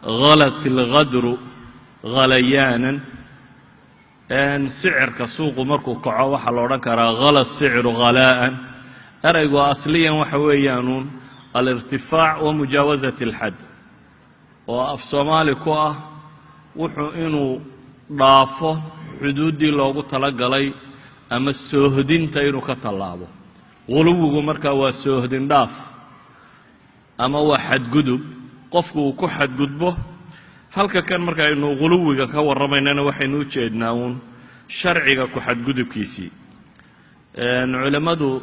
غلت الغدر غليانا أن سعر كسوق مركو كعو وحلوران كرا غلى السعر غلاء أرجو أصليا وحويانون الارتفاع ومجاوزة الحد وفي صومالي كوا وحو إنو ضافه حدودي لوغو تلقلي أما السوهدين تينو كتلابو غلوغو مركا والسوهدين ضاف أما واحد قدب قفكو كحد قدبه halka kan marka aynu quluwiga ka waramayna waxaynu u jeednaa uun sharciga ku xadgudubkiisii culimadu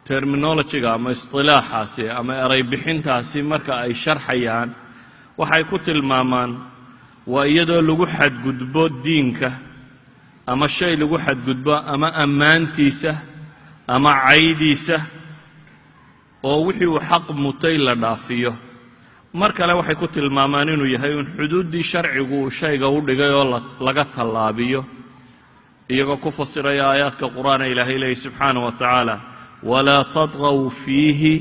terminology-ga ama istilaaxaasi ama eray bixintaasi marka ay sharxayaan waxay ku tilmaamaan waa iyadoo lagu xadgudbo diinka ama shay lagu xadgudbo ama ammaantiisa ama caydiisa oo wixii uu xaq mutay la dhaafiyo markale waxay ku tilmaamaan inuu yahay in xuduudii sharcigu shayga u dhigay oo laga talaabiyo iyagoo ku fasiraya aayaadka quraanka ilaahay leeyahay subxaanahu wa tacaala walaa tadghaw fiihi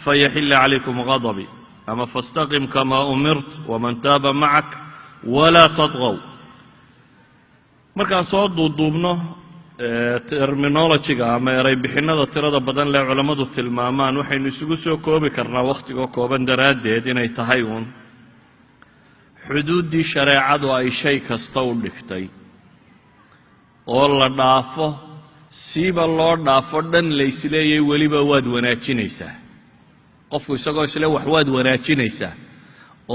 fayaxilla calaykum ghadabi ama fastaqim kamaa umirt waman taaba macak walaa tadghaw markaan soo duuduubno terminology-ga ama eray bixinada tirada badan lee culammadu tilmaamaan waxaynu isugu soo koobi karnaa wakhtigoo kooban daraaddeed inay tahay uun xuduuddii shareecadu ay shay kasta u dhigtay oo la dhaafo siiba loo dhaafo dhan laysleeyay weliba waad wanaajinaysaa qofku isagoo isle wax waad wanaajinaysaa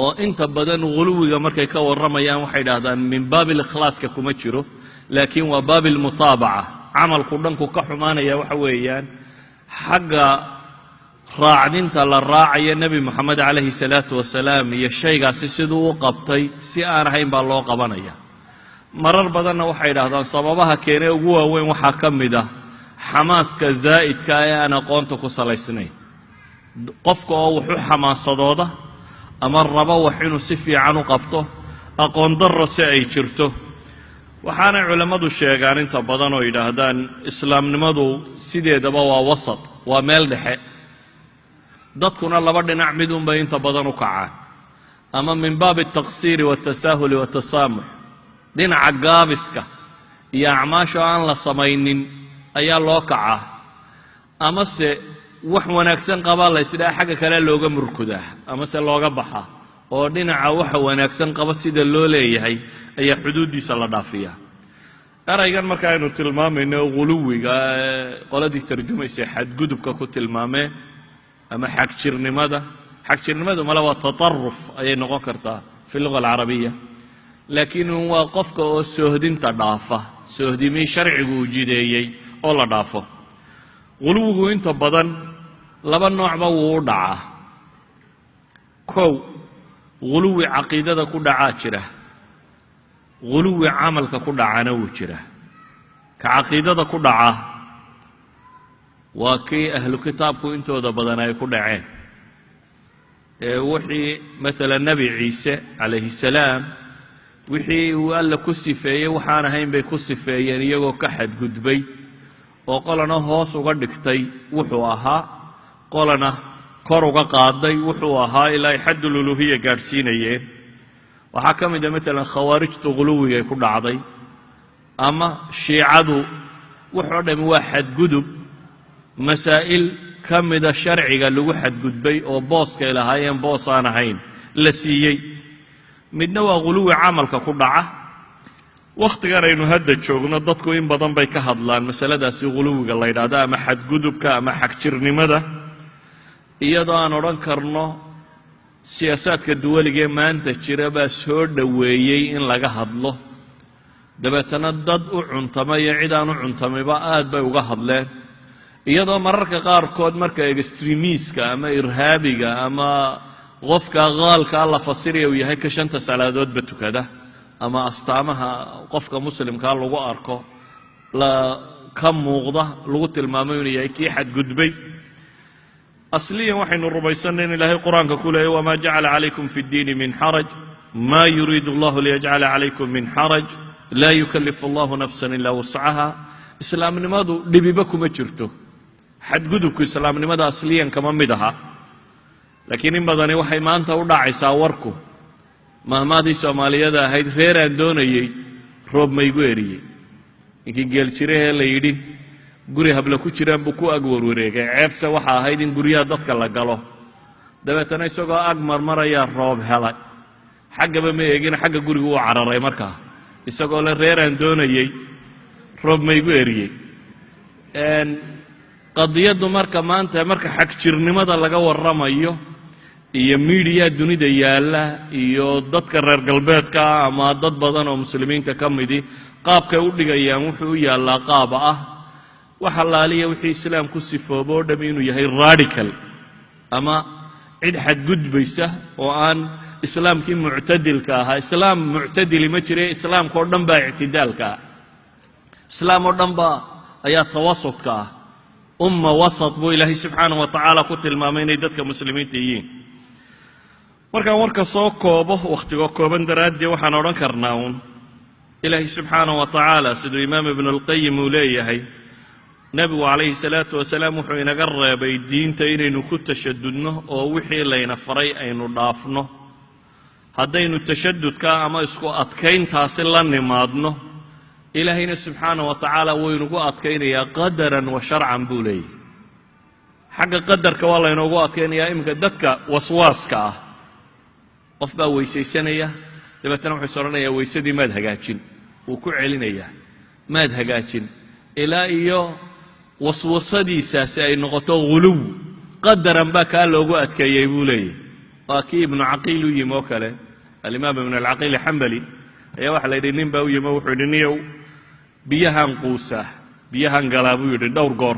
oo inta badan guluwiga markay ka warramayaan waxay idhaahdaan min baabil ikhlaaska kuma jiro لكن وباب المتابعة عمل كردنكو كحمانيا وحويان حق راعدين تلا الراعي النبي محمد عليه الصلاة والسلام يشيء سيسدو قبطي سيان هين بالله قبانيا مرر بدنا وحيد هذا صبابها كيني وقوة وين وحاكم ده حماس كزائد كايا أنا قونتكو صلي سنين قفكو وحو حماس صدودة أمر ربا وحينو سفي عنو قبطه أقون ضر سعي شرته waxaana culimadu sheegaan inta badan oo yidhaahdaan islaamnimadu sideedaba waa wasat waa meel dhexe dadkuna laba dhinac mid un bay inta badan u kacaan ama min baab التقصير والتساهل والتسامح dhinaca gaabiska iyo acmaasho aan la samaynin ayaa loo kacaa ama se wax wanaagsan qaba la isdhaa xagga kale looga murkudaa ama se looga baxaa oo dhinaca waxa wanaagsan qaba sida loo leeyahay ayaa xuduudiisa la dhaafiyaa eraygan marka aynu tilmaamayno guluwiga qoladii tarjumaysa xadgudubka ku tilmaamee ama xagjirnimadu mala waa tatarruf ayay noqon kartaa fi luga alcarabiya laakiin waa qofka oo soohdinta dhaafa soohdimii sharcigu u jideeyey oo la dhaafo guluwigu inta badan laba noocba wuu u dhacaa kow غلوي عقيدة كل عاشرة غلوي عملك كل عنوجرة كعقيدة كل وكي أهل كتابك أنتوا ذا بدنا يكون عين وحي مثلا النبي عيسى عليه السلام وحي وقال لك كسفية وحانا هين بكسفية يعني يجو كحد قدبي وقال أنا هاس وقدكتي وحواها قال أنا كروغا قاداي وحو اها الى حد الالوهيه غارسينيين waxa kamida mesela khawaarijtu guluwiga ku dhacday ama shiicadu wuxuu dham waxa gudub masaa'il kamida sharciga lagu xadgudbay oo booska ilaahayeen boos aan ahayn la siiyay midna waa guluwi amalka ku dhaca waqtigan aynu hadda joogno dadku in badan bay ka hadlaan masaladaasi guluwiga la yiraahdo ama xadgudubka ama xagjirnimada iyadoo aan oran karno siyaasadka duwaliga maanta jira baa soo dhaweeyay in laga hadlo dabeetana dad u cuntamay cid aan u cuntamayba aad bay uga hadleen iyadoo mararka qaarkood marka extremiska ama irhaabiga ama qofka qaalka la fasiriyo yahay ka shanta salaadood ba tukada ama astaamaha qofka muslimka lagu arko la ka muuqda lagu tilmaamayo inuu yahay kii xad gudbay أصليا وحين الربيسنين إلهي القرآن كله وما جعل عليكم في الدين من حرج ما يريد الله ليجعل عليكم من حرج لا يكلف الله نفسا إلا وسعها إسلام نماذو لبيبكم أجرته حد قدوك إسلام نماذا أصليا كما مدها لكن إن بدني وحي ما أنت ودع يساوركم mahmaadii soomaaliyada ahayd reeraan doonayey roob maygu eriyey ninkii geeljirahee la yidhi guri habla ku jiraan buu ku ag warwareegay ceebse waxa ahayd in guryaha dadka la galo dabeetana isagoo ag marmarayaa roob helay xaggaba ma eegina xagga gurigu u cararay markaa isagoo le reeraan doonayey roob maygu eriyey qadiyaddu marka maanta marka xagjirnimada laga warramayo iyo miidiya dunida yaalla iyo dadka reer galbeedka ama dad badan oo muslimiinta ka midi qaabkay u dhigayaan wuxuu u yaallaa qaaba ah wax allaaliya wixii islaam ku sifoobo oo dham inuu yahay radical ama cid xadgudbaysa oo aan islaamkii muctadilka ahaa islaam muctadili ma jire islaamka oo dhan baa ictidaalka ah islaam oo dhan baa ayaa tawasudka ah umma wasat buu ilaahay subxaanahu wa tacaala ku tilmaamay inay dadka muslimiinta yihiin markaan warka soo koobo wakhtigoo kooban daraaddii waxaan odhan karnaa uun ilaahay subxaanahu wa tacaala siduu imaam ibnu alqayim uu leeyahay nebigu calayhi salaatu wasalaam wuxuu inaga reebay diinta inaynu ku tashadudno oo wixii layna faray aynu dhaafno haddaynu tashadudka ama isku adkayntaasi la nimaadno ilaahayna subxaanahu wa tacaala wuu inugu adkaynayaa qadaran wa sharcan buu leeyahy xagga qadarka waa laynoogu adkaynayaa iminka dadka waswaaska ah qof baa weysaysanaya dabeetana wuxuu is odhanayaa weysadii maad hagaajin wuu ku celinayaa maad hagaajin ilaa iyo waswasadiisaasi ay noqoto ghuluw qadaran baa kaa loogu adkeeyey buu leeyahy waa kii ibnu caqiil u yimi oo kale alimaam ibnu alcaqiil xambali ayaa waxa la yidhi nin baa u yimi wuxuu yidhi niyow biyahan quusaa biyahan galaa buu yidhi dhowr goor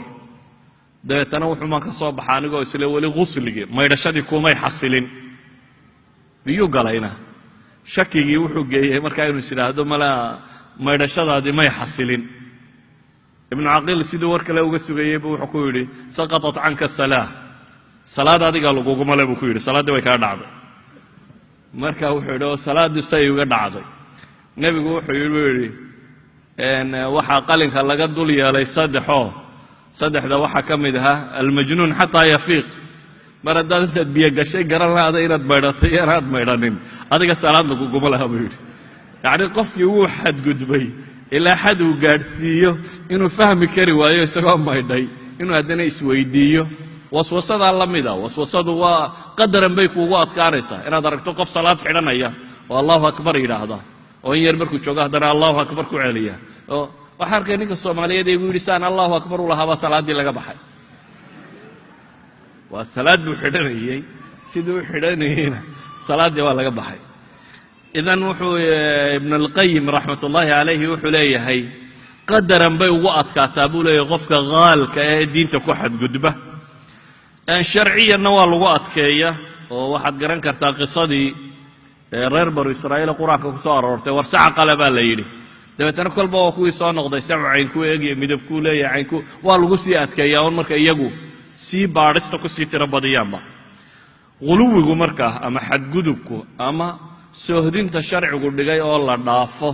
dabeetana wuxuu maan ka soo baxa anigoo isle weli ghusligii maydhashadii kumay xasilin biyuu galayna shakigii wuxuu geeyey markaa inuu is idhaahdo mala maydhashadaadii may xasilin ibnu caqiil siduu war kale uga sugayey buu wuxuu ku yidhi saqatat canka salaa salaad adiga laguguma le buu ku yidhi salaaddii way kaa dhacday marka wuxuu yidhi oo salaaddii say uga dhacday nebigu wuxuu yidhi waxaa qalinka laga dul yeelay saddexda waxaa ka mid ahaa almajnuun xataa yafiiq mar haddaad intaad biyo gashay garan lahaada inaad maydhatay iyo inaad maydhanin adiga salaad laguguma laha buu yidhi yacni qofkii wuu xadgudbay ilaa xad uu gaadhsiiyo inuu fahmi kari waayo isagoo maydhay inuu haddana isweydiiyo waswasadaa la mida waswasadu waa qadaran bay kuugu adkaanaysaa inaad aragto qof salaad xidhanaya oo allahu akbar yidhaahda oo in yar markuu joogo haddana allahu akbar ku celiya oo waxaa arkay ninka soomaaliyeed ee gu yidhi saan allahu akbar u lahaabaa salaaddii laga baxay waa salaad buu xidhanayey siduu u xidhanayeyna salaaddii waa laga baxay idan wuxuu ibn alqayim raxmat ullaahi calayhi wuxuu leeyahay qadaran bay ugu adkaataa buu leeyahay qofka qaalka ee diinta ku xadgudba sharciyanna waa lagu adkeeya oo waxaad garan kartaa qisadii reer banu israa'iil qur-aanka ku soo aroortay war saca qale baa la yidhi dabeetana kolba waa kuwii soo noqday sacu caynkuu eegaya midabkuu leeyahay caynkuu waa lagu sii adkeeyaa un marka iyagu sii baadhista ku sii tiro badiyaanba ghuluwigu markaa ama xadgudubku ama soohdinta sharcigu dhigay oo la dhaafo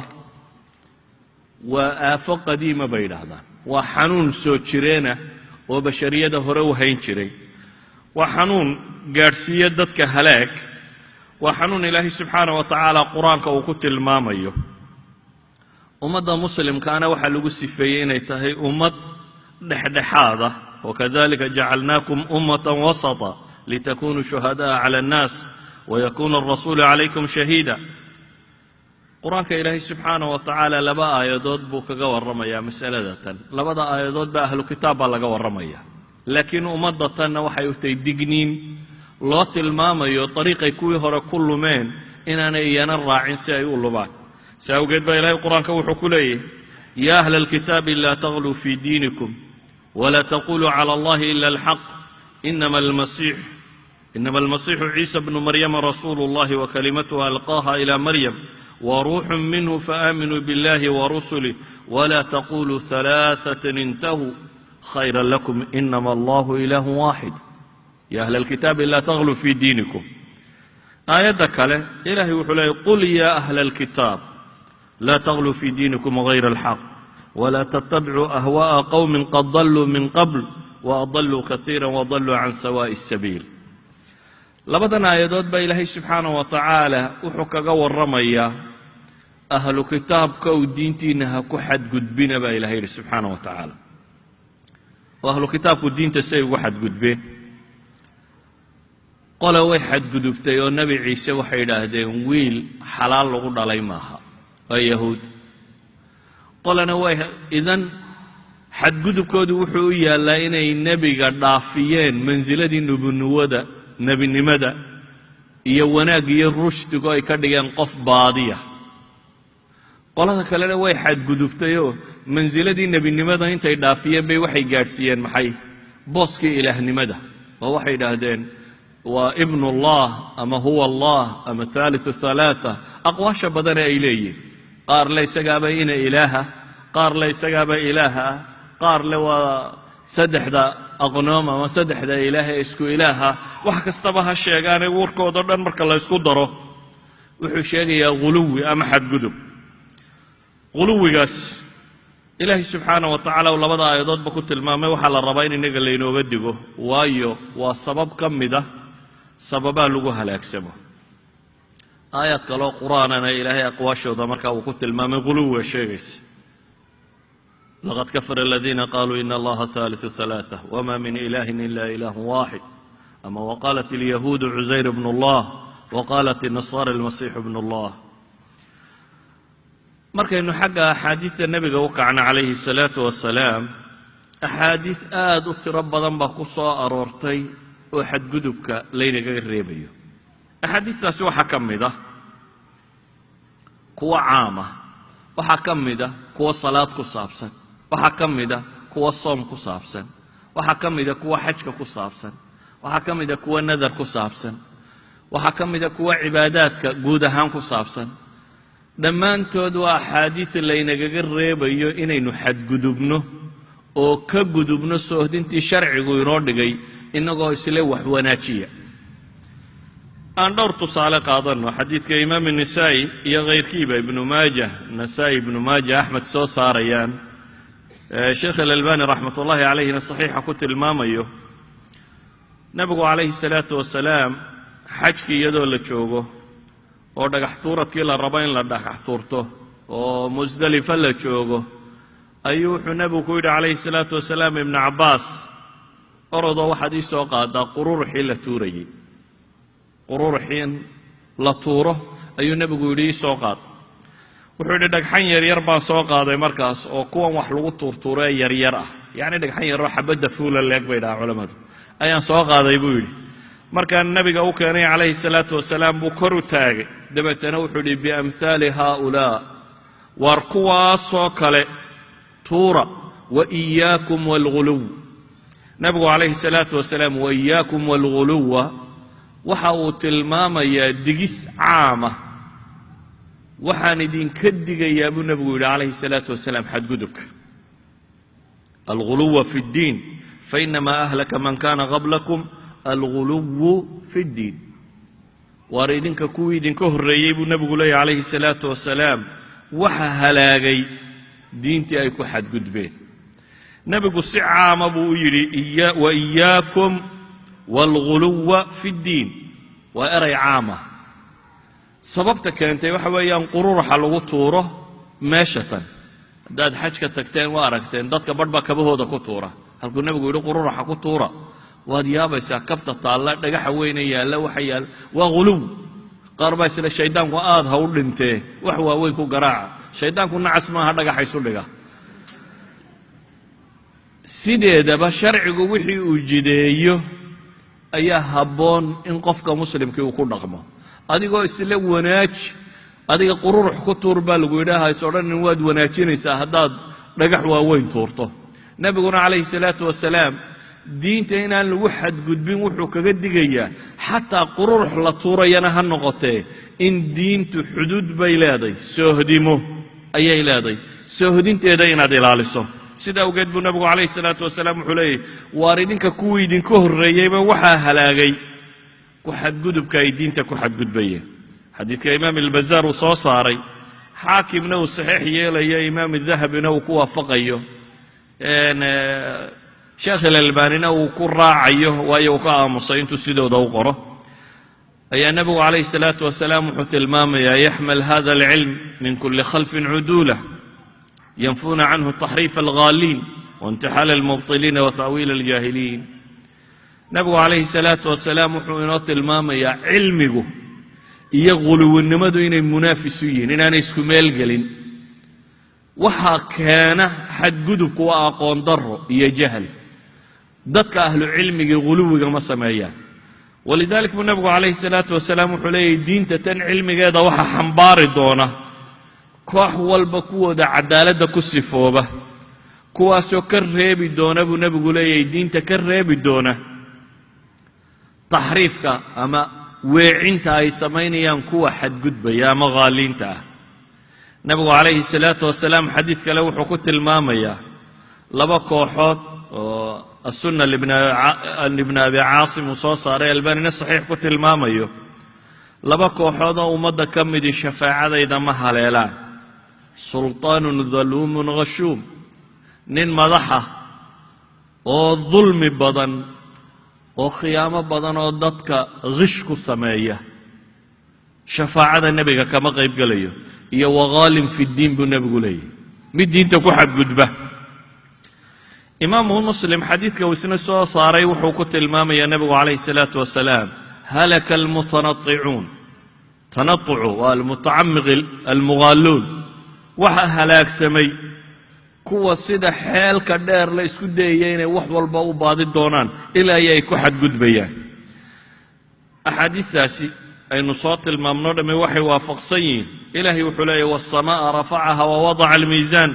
waa aafo qadiima bay yidhaahdaan waa xanuun soo jireena oo bashariyada hore u hayn jiray waa xanuun gaadhsiiya dadka halaag waa xanuun ilaahay subxaanahu wa tacaala qur-aanka uu ku tilmaamayo ummadda muslimkaana waxaa lagu sifeeyey inay tahay ummad dhexdhexaada wakadalika jacalnaakum ummatan wasata litakunuu shuhada'a cala annaas wayakuuna alrasuulu calaykum shahiida qur-aanka ilaahay subxaanahu wa tacaala laba aayadood buu kaga warramayaa masaladatan labada aayadood baa ahlu kitaab baa laga warramaya laakiin ummadda tanna waxay u tahay digniin loo tilmaamayo dariiqay kuwii hore ku lumeen inaanay iyana raacin si ay u lumaan si awgeed baa ilaahay qur-aanka wuxuu ku leeyahy yaa ahla alkitaabi laa tagluu fii diinikum ولا تقولوا على الله إلا الحق إنما المسيح عيسى بن مريم رسول الله وكلمته ألقاها إلى مريم وروح منه فآمنوا بالله ورسله ولا تقولوا ثلاثة انتهوا خيرا لكم إنما الله إله واحد يا أهل الكتاب لا تغلوا في دينكم آية كله إلهي وحلاه قل يا أهل الكتاب لا تغلوا في دينكم غير الحق ولا تتبعوا أهواء قوم قد ضلوا من قبل وأضلوا كثيرا وضلوا عن سواء السبيل labadan aayadood baa ilaahay subxaanahu wa tacaala wuxuu kaga warramayaa ahlu kitaabka uu diintiinna ha ku xadgudbina baa ilahay yidhi subxaanahu wa tacaala. oo ahlu kitaabku diinta say ugu xadgudbeen, qole way xadgudubtay oo nebi ciise waxay yidhaahdeen wiil xalaal lagu dhalay maaha, waa yahuud. qolena way idan xadgudubkoodu wuxuu u yaallaa inay nebiga dhaafiyeen mansiladii nubunuwada nebinimada iyo wanaag iyo rushdigo ay ka dhigeen qof baadiya. qolada kalena way xadgudubtayoo mansiladii nebinimada intay dhaafiyeen bay waxay gaadhsiiyeen maxay? booskii ilaahnimada. oo waxay yidhaahdeen waa ibnullah ama huwa allah ama haaliu halaaa, aqwaasha badane ay leeyihin. qaar le isagaaba ina ilaaha, qaar le isagaaba ilaaha ah, qaar le waa saddexda aqnoom ama saddexda ilaaha ee isku ilaaha. wax kastaba ha sheegaane warkoodo dhan marka la ysku daro wuxuu sheegayaa ghuluwi ama xadgudub. ghuluwigaas ilaahay subxaanahu wa tacaala uu labada aayadoodba ku tilmaamay waxaa la rabaa in innaga laynooga digo, waayo waa sabab ka mid ah sababaa lagu halaagsamo. aayad kaloo qur'aanana ilaahay aqwaashooda markaa uu ku tilmaamay ghuluwiga sheegaysa. laqad kafara aladiina qaluu ina allaha haaliu halaaa wma min ilahin ila ilah waaxid, ama waqaalat alyahuudu cusayr bnu allah waqaalat الnasaara almasiixu bnu allah. markaynu xagga axaadiista nebiga u kacno calayhi الsalaatu wasalaam, axaadiis aad u tiro badan baa ku soo aroortay oo xadgudubka laynaga reebayo. axaadiistaasi waxaa ka mid ah kuwa caama, waxaa ka mid ah kuwa salaad ku saabsan, waxaa ka mid ah kuwa soom ku saabsan, waxaa ka mid ah kuwa xajka ku saabsan, waxaa ka mid ah kuwa nadar ku saabsan, waxaa ka mid ah kuwa cibaadaadka guud ahaan ku saabsan. dhammaantood waa axaadiis laynagaga reebayo inaynu xadgudubno oo ka gudubno soohdintii sharcigu inoo dhigay innagoo isle wax wanaajiya. aan dhowr tusaale qaadanno. xadiidka imaam الnisaa'i iyo kayrkiiba ibnu maaja, nasaa'i ibnu maaja, axmed soo saarayaan, sheekh alalbani raxmat ullaahi calayhina saxiixa ku tilmaamayo, nebigu calayhi الsalaatu wasalaam xajkii iyadoo la joogo oo dhagax tuuradkii la rabo in la dhagax tuurto oo musdelifa la joogo, ayuu wuxuu nebigu ku yidhi calayhi الsalaatu wasalaam ibnu cabbaas, orodoo waxaad ii soo qaadaa qururuxii la tuurayey. qururuxii la tuuro ayuu nebigu yidhi ii soo qaad. wuxuu yidhi dhagxan yaryar baan soo qaaday markaas oo kuwan wax lagu tuurtuuro ee yaryar ah, yacni dhagxan yaroo xabadda fuula leeg bay dhahaa culammadu, ayaan soo qaaday buu yidhi. markaan nebiga u keenay calayhi الsalaatu wasalaam buu kor u taagay, dabeetana wuxuu yidhi biamhaali haaulaa, waar kuwaasoo kale tuura, wa إiyaakum wاlghuluw. nebigu calayhi الsalaatu wasalaam wa إiyaakum wاlghuluwa waxa uu tilmaamayaa digis caama. waxaan idinka digayaa buu nebigu yidhi calayhi الsalaatu wasalaam xadgudubka. alghuluwa fi اddiin fainamaa ahlaka man kana qablakum alghuluwu fi اddiin. waar idinka kuwii idinka horreeyey buu nebigu leeyahy calayhi الsalaatu wasalaam waxa halaagay diintii ay ku xadgudbeen. nebigu si caama buu u yidhi wa إiyaakum wاlghuluwa fi اddiin, waa eray caama. sababta keentay waxa weeyaan qururuxa lagu tuuro meesha tan. haddaad xajka tagteen waa aragteen dadka badh baa kabahooda ku tuura. halkuu nebigu yidhi qururuxa ku tuura, waad yaabaysaa kabta taalla, dhagaxa weyne yaalla, waxa yaalla waa ghuluw. qaar baa isle shayddaanku aad ha u dhintee wax waaweyn ku garaaca. shayddaanku nacas maaha, dhagaxa isu dhiga. sideedaba sharcigu wixii uu jideeyo ayaa habboon in qofka muslimkii uu ku dhaqmo. adigoo isla wanaaji, adiga qururux ku tuur baa lagu yidhaaha is odhanin waad wanaajinaysaa haddaad dhagax waaweyn tuurto. nebiguna calayhi الsalaatu wasalaam diinta inaan lagu xadgudbin wuxuu kaga digayaa xataa qururux la tuurayana ha noqotee in diintu xuduud bay leeday, soohdimo ayay leeday. soohdinteeda inaad ilaaliso. sida awgeed buu nebigu calayhi الsalaatu wasalaam wuxuu leeyahy waar idinka kuwii idinka horreeyeyba waxaa halaagay ku xadgudubka ay diinta ku xadgudbayeen. xadiidka imaam albazaar uu soo saaray, xaakimna uu saxiix yeelayo, imaam dahabina uu ku waafaqayo, sheekh alalbaanina uu ku raacayo, waayo uu ka aamusay intuu sidooda u qoro. أي النبي عليه الصلاة والسلام وحت المام يحمل هذا العلم من كل خلف عدولة ينفون عنه تحريف الغالين وانتحال المبطلين وتأويل الجاهلين. نبي عليه الصلاة والسلام وحت المام علمه يغلو النمدو إن المنافسين إن أنا اسكمال قلين وحا كان حد قدك وأقون ضر يجهل ضدك أهل علم غلو ما سمايا. ولذلك النبي عليه الصلاة والسلام وحلي دين تتن علم هذا وحا حنبار دونه كوح والبكو دا عدالة كسفوبة كواسو كرهي دونه النبي قولي دين تكرهي دونه تحريفك أما وعنت أي سمينيان كوا حد قدب يا مغالينتا. نبي عليه الصلاة والسلام حديث كلو حكوت المامية لبا كوحوت السنة لابن أبي عاصم وصوصة رأي الباني الصحيح كنت المامية لبا كوحوت ومدى كمدي الشفاعة إذا ما هليلان سلطان ظلوم غشوم نين مضحة وظلم بدن وخيامة بدن وددك غشك السماية شفاعة النبي كما غيب قليه يا وغالم في الدين بالنبي قليه بالدين تكو حد قدبه. إمامه مسلم حديث كوسنا سوا صاري وحوكت المام يا نبي عليه الصلاة والسلام هلك المتنطعون تنطعوا والمتعمق المغالون وهلاك سمي كوا سيدا حيل كدير لا اسكو دايين wax walba u baadi doonaan ilaa ay ku xad gudbayaan. axaadiistaasi aynu soo tilmaamno dhamay waxay waafaqsan yihiin ilaahay wuxuu leeyahay was-samaa rafacaha wa wadaca al-miizaan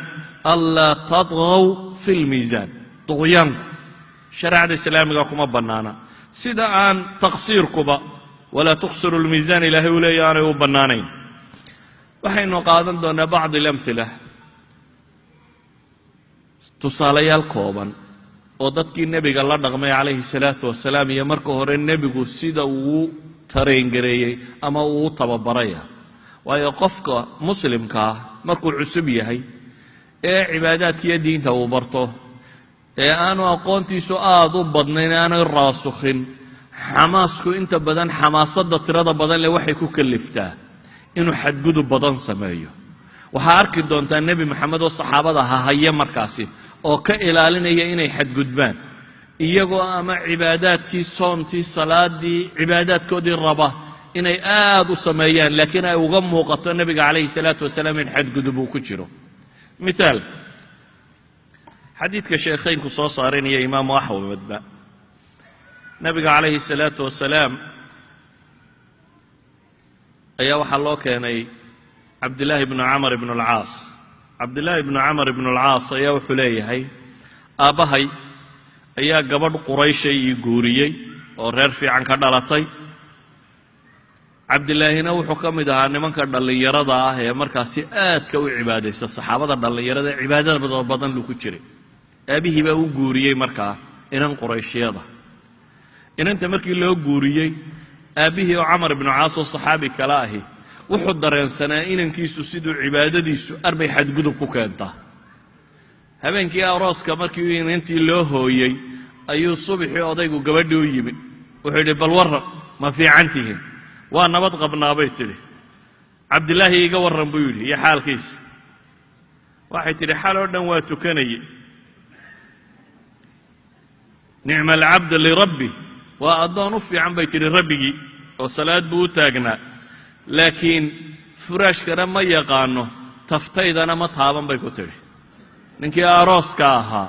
alla tadghaw fi al-miizaan tughyaanku sharciyada islaamiga kuma banaana sida aan taqsiirkuba wala tukhsiru al-miizaan ilaahay uu leeyahay u banaanayn. waxaynu qaadan doonaa bacd al-amthila tusaalayaal kooban oo dadkii nebiga la dhaqmay calayhi salaatu wasalaam iyo marka hore nebigu sida uu tareengareeyey ama uu tababaraya. waayo qofka muslimka ah markuu cusub yahay ee cibaadaadkiiyo diinta uu barto ee aanu aqoontiisu aad u badnayn aanay raasukhin xamaasku inta badan xamaasadda tirada badan leh waxay ku kaliftaa inuu xadgudub badan sameeyo. waxaa arki doontaa nebi maxamed oo saxaabada hahaya markaasi oo ka ilaalinaya inay xadgudbaan iyagoo ama cibaadaadkii soontii salaadii cibaadaadkoodii raba inay aad u sameeyaan laakiin ay uga muuqato nebiga calayhi salaatu wasalaam in xadgudub uu ku jiro. mithaal xadiidka sheekhaynku soo saarinaya imaamu axmedba nebiga calayhi salaatu wasalaam ayaa waxaa loo keenay cabdillaahi bnu camar ibnu alcaas. cabdillaahi bnu camar ibnu alcaas ayaa wuxuu leeyahay aabbahay ayaa gabadh qurayshay ii guuriyey oo reer fiican ka dhalatay. cabdillaahina wuxuu ka mid ahaa nimanka dhallinyarada ah ee markaasi aadka u cibaadaysta saxaabada dhallinyarada ee cibaadada badan lu ku jiray. aabihii baa u guuriyey markaa inan qurayshyada. inanta markii loo guuriyey aabbihii oo camar ibnu caas oo saxaabi kale ahi wuxuu dareensanaa inankiisu siduu cibaadadiisu arbay xadgudub ku keentaa. habeenkii arooska markii inantii loo hooyey ayuu subaxii odaygu gabadhii u yimi wuxuu yidhi bal warran ma fiican tihiin waa nabad qabnaa bay tidhi. cabdillaahi iga warran buu yidhi iyo xaalkiisa. waxay tidhi xal oo dhan waa tukanayey nicma alcabd lirabbi waa addoon u fiican bay tidhi rabbigii oo salaad buu u taagnaa laakiin furaashkana ma yaqaano taftaydana ma taaban bay ku tidhi. ninkii arooska ahaa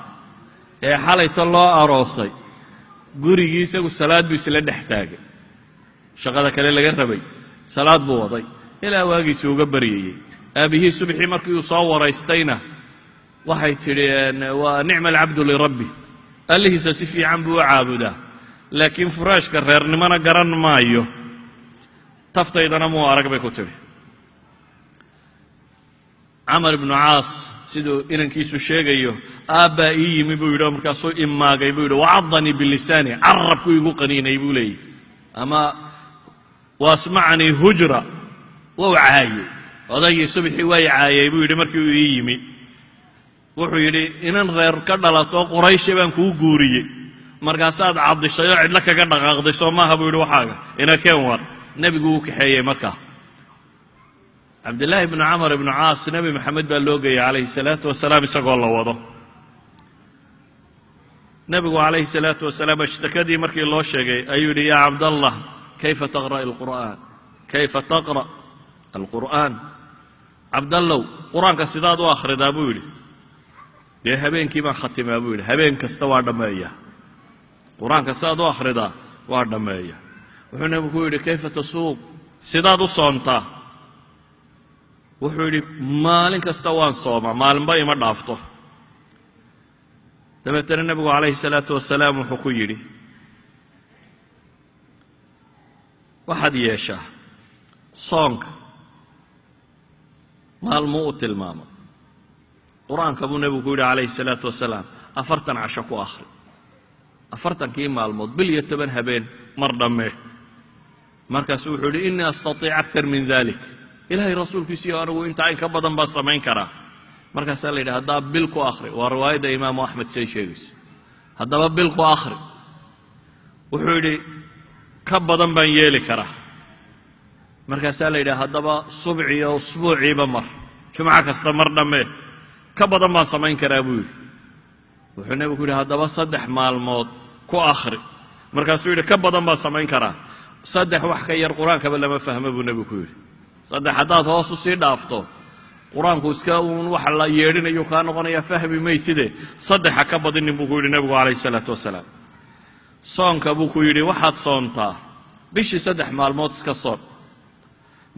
ee xalayta loo aroosay gurigii isagu salaad buu isla dhex taagay shaqada kale laga rabay salaad buu waday ilaa waagiisu uga baryayey. aabihii subaxii markii uu soo waraystayna waxay tidhi waa nicma alcabdu lirabbi allihiisa si fiican buu u caabudaa laakiin furaashka reernimona garan maayo taftaydana muu arag bay ku tidhi. camar ibnu caas siduu inankiisu sheegayo aabbaa ii yimi buu yidhi oo markaasuu imaagay buu yidhi wacadanii bilisaani carabku igu qaniinay buu leeyahy ama waasmacanii hujra wou caayey odaygii subaxii way caayey buu yidhi markii uu ii yimi. wuxuu yidhi inan reer ka dhalato quraysha baan kuu guuriyey markaasaad caddishay oo cidlo kaga dhaqaaqday soo maaha buu yidhi waxaaga ina keen war nebigu uu kaxeeyey markaa cabdillaahi bnu camar ibnu caas nebi maxamed baa loo geeyey calayhi salaatu wasalaam isagoo la wado nebigu calayhi salaatu wasalaam ashtakadii markii loo sheegay ayuu yidhi yaa cabdallah kayfa taqra' alqur'aan kayfa taqra' alqur'aan cabdallow qur-aanka sidaad u akhridaa buu yidhi dee habeenkii baan khatimaa buu yidhi habeen kasta waa dhammeeya qur-aanka sidaad u akhridaa waa dhammeeya wuxuu nebigu ku yidhi kayfa tasuum sidaad u soontaa wuxuu yidhi maalin kasta waan soomaa maalinba ima dhaafto dabeetana nebigu calayhi salaatu wasalaam wuxuu ku yidhi waxaad yeeshaa soonka maalmuu u tilmaamo qur-aanka buu nebigu ku yidhi calayhi salaatu wasalaam 40 casho ku akhri 40kii maalmood bil iyo 10 habeen mar dhammee markaasuu wuxuu yidhi innii astatiic aktar min dalik ilaahay rasuulkiisiiyo anigu intaa in ka badan baan samayn karaa markaasaa la yidhi haddaba bil ku akhri waa riwaayadda imaamu axmed say sheegayso haddaba bil ku akhri wuxuu yidhi ka badan baan yeeli karaa markaasaa la yidhi haddaba subciyo usbuuciiba mar jumco kasta mar dhammee ka badan baan samayn karaa buu yidhi wuxuu nebigu yidhi haddaba 3 maalmood ku akhri markaasuu yidhi ka badan baan samayn karaa 3 wax ka yar qur-aankaba lama fahmo buu nebigu ku yidhi 3 haddaad hoos u sii dhaafto qur-aanku iska uun wax la yeedhinayo kaa noqonaya fahmi mayside 3 ha ka badinin buu ku yidhi nebigu calayhi salaatu wasalaam soonka buu ku yidhi waxaad soontaa bishii 3 maalmood iska soon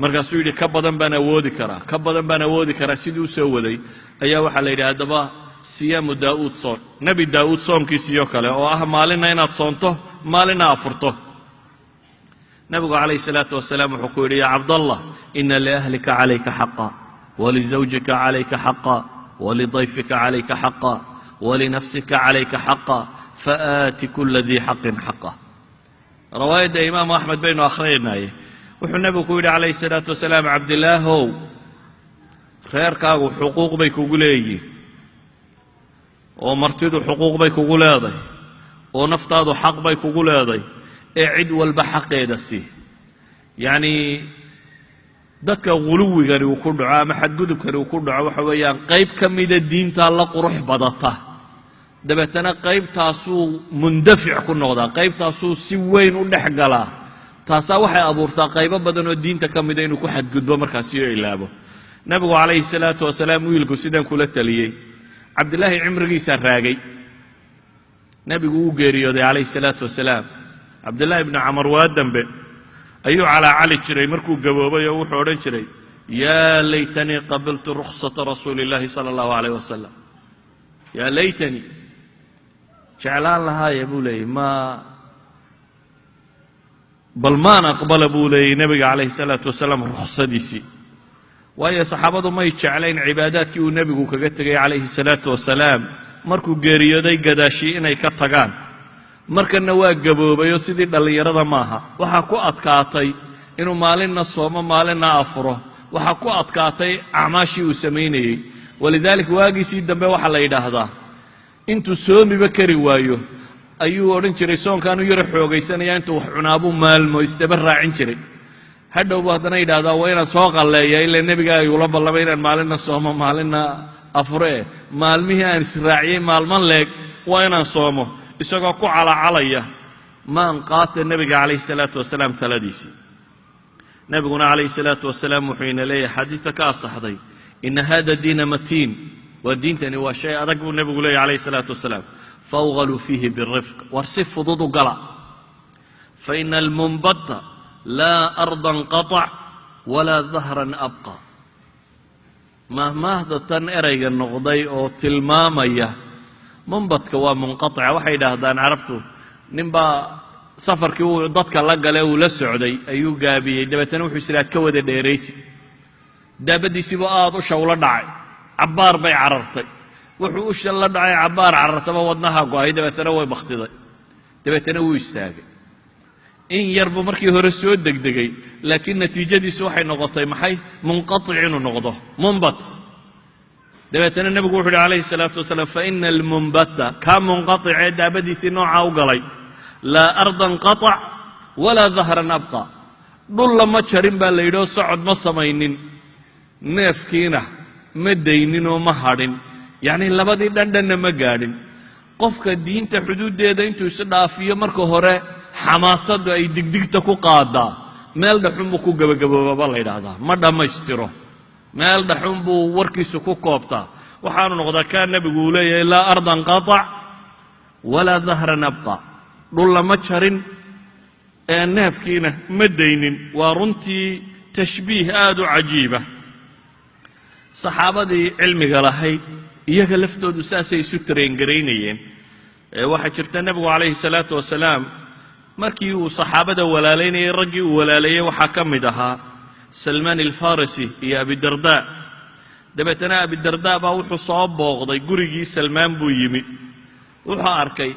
markaasuu yidhi ka badan baan awoodi karaa ka badan baan awoodi karaa sidii u soo waday ayaa waxaa la yidhi haddaba siyaamu daa'uud soon nebi daa'uud soomkiisiyo kale oo ah maalinna inaad soonto maalinna afurto nebigu calayhi salaatu wasalaam wuxuu ku yidhi yaa cabdallah ina liahlika calayka xaqa walizawjika calayka xaqa walidayfika calayka xaqa walinafsika calayka xaqa faaati kula dii xaqin xaqa riwaayadda imaamu axmed baynu akhrinaye wuxuu nebigu ku yidhi calayhi salaatu wasalaam cabdilaahow reerkaagu xuquuq bay kugu leeyihin oo martidu xuquuq bay kugu leeday oo naftaadu xaq bay kugu leeday ee cid walba xaqeeda sii yacnii dadka guluwigani uu ku dhaco ama xadgudubkani uu ku dhaco waxa weeyaan qayb ka mida diintaa la qurux badata dabeetana qaybtaasuu mundafic ku noqdaa qaybtaasuu si weyn u dhex galaa taasaa waxay abuurtaa qaybo badan oo diinta ka mida inuu ku xadgudbo markaasiyo ilaabo nebigu calayhi salaatu wasalaam wiilku sidan kula taliyey cabdillaahi cimrigiisaa raagay nebigu uu geeriyooday calayhi salaatu wasalaam cabdillaahi ibnu camar waa dambe ayuu calaacali jiray markuu gaboobay oo wuxuu odhan jiray yaa laytanii qabiltu ruksata rasuuli illaahi sala allahu calayh wasalam yaa laytanii jeclaan lahaaya buu leeyey bal maan aqbala buu leeyey nebiga calayhi salaatu wasalaam ruksadiisii waayo saxaabadu may jeclayn cibaadaadkii uu nebigu kaga tegay calayhi salaatu wasalaam markuu geeriyooday gadaashii inay ka tagaan markanna waa gaboobayoo sidii dhallinyarada maaha waxaa ku adkaatay inuu maalinna soomo maalinna afuro waxaa ku adkaatay acmaashii uu samaynayey walidaalik waagiisii dambe waxaa la yidhaahdaa intuu soomiba kari waayo ayuu odhan jiray soonkaanu yaro xoogaysanaya intuu wax cunaabuu maalmo istaba raacin jiray hadhowbu haddana yidhahdaa waa inaan soo qalleeya ilaa nebiga ayuula ballamay inaan maalinna soomo maalinna afure maalmihii aan israaciyey maalman leeg waa inaan soomo isagoo ku calacalaya maan qaata nebiga calayhi salaatu wasalaam taladiisii nebiguna calayhi salaatu wasalaam wuxuu ina leeyahay xadiista ka asaxday ina hada diina matiin waa diintani waa shay adag buu nebigu leeyahy calayhi salaatu wasalaam fawgaluu fiihi birifq war si fudud u gala faina almunbata laa ardan qatac walaa dahran abqa mahmaahda tan erayga noqday oo tilmaamaya munbadka waa munqatica waxay yidhaahdaan carabtu ninbaa safarkii uu dadka la gale uu la socday ayuu gaabiyey dabeetana wuxuu isiraad ka wada dheeraysi daabaddiisiibu aad usha ula dhacay cabbaar bay carartay wuxuu usha la dhacay cabbaar carartaba wadnaha go-ay dabeetana way bakhtiday dabeetana wuu istaagay in yar buu markii hore soo degdegay laakiin natiijadiisu waxay noqotay maxay munqatic inuu noqdo munbat dabeetana nebigu wuxu uhi calayhi salaatu wasalaam faina almunbata kaa munqaticee daabadiisii noocaa u galay laa ardan qatac walaa dahran abqa dhul lama jarin baa la yidhi oo socod ma samaynin neefkiina ma daynin oo ma hadhin yacni labadii dhandhanna ma gaadhin qofka diinta xuduuddeeda intuu is dhaafiyo marka hore xamaasaddu ay digdigta ku qaadaa meel dhaxun buu ku gebagaboobaba la yidhaahdaa ma dhammaystiro meel dhaxun buu warkiisu ku koobtaa waxaanu noqdaa kaa nebigu uu leeyahay laa ardan qatac walaa dahran abqa dhul lama jarin ee neefkiina ma daynin waa runtii tashbiih aad u cajiiba saxaabadii cilmiga lahayd iyaga laftoodu saasay isu tareengaraynayeen waxaa jirta nebigu calayhi salaatu wasalaam markii uu saxaabada walaalaynayay raggii uu walaaleeyey waxaa ka mid ahaa salmaan alfarisi iyo abidardaa dabeetana abidardaa baa wuxuu soo booqday gurigii salmaan buu yimi wuxuu arkay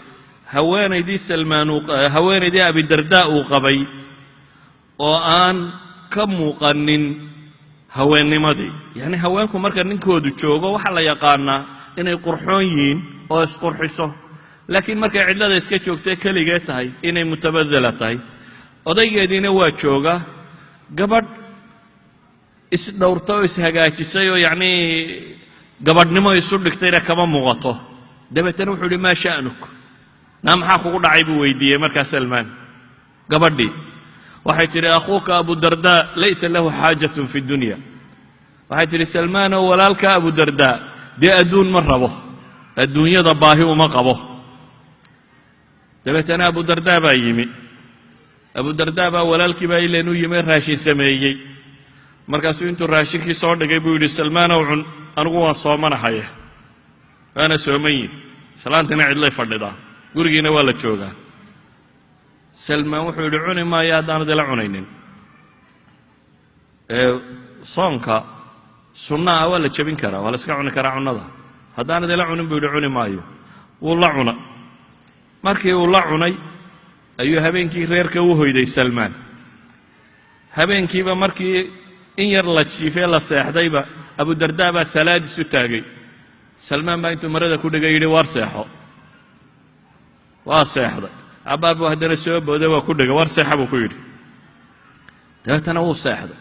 haweenaydii abidardaa uu qabay oo aan ka muuqanin haweennimadii yacni haweenku marka ninkoodu joogo waxaa la yaqaanaa inay qurxoon yihiin oo isqurxiso laakiin markay cidlada iska joogtay keligee tahay inay mutabadela tahay odaygeediina waa jooga gabadh isdhowrta oo ishagaajisay oo yacnii gabadhnimo isu dhigtayna kama muuqato dabeetana wuxuu yidhi maa sha'nuk naa maxaa kugu dhacay buu weydiiyey markaa salmaan gabadhii waxay tidhi akhuuka abudardaa laysa lahu xaajatun fi dunya waxay tidhi salmaanoo walaalka abudardaa dee adduun ma rabo adduunyada baahi uma qabo dabeetana abudardaa baa yimi abudardaa baa walaalkii baa ileen u yimi raashin sameeyey markaasuu intuu raashinkii soo dhigay buu yidhi salmaanow cun anigu waan soomanahaye waana sooman yihi islaantina cidlay fadhidaa gurigiina waa la joogaa salmaan wuxuu yidhi cuni maayo haddaanad ila cunaynin soonka sunnaha waa la jebin karaa waa la iska cuni karaa cunnada haddaanad ila cunin buu yidhi cuni maayo wuu la cuna markii uu la cunay ayuu habeenkii reerka u hoyday salmaan habeenkiiba markii in yar la jiifee la seexdayba abudardaa baa salaad isu taagay salmaan baa intuu marada ku dhigay yidhi war seexo waa seexday cabbaar buu haddana soo booday waa ku dhigay war seexa buu ku yidhi dabeetana wuu seexday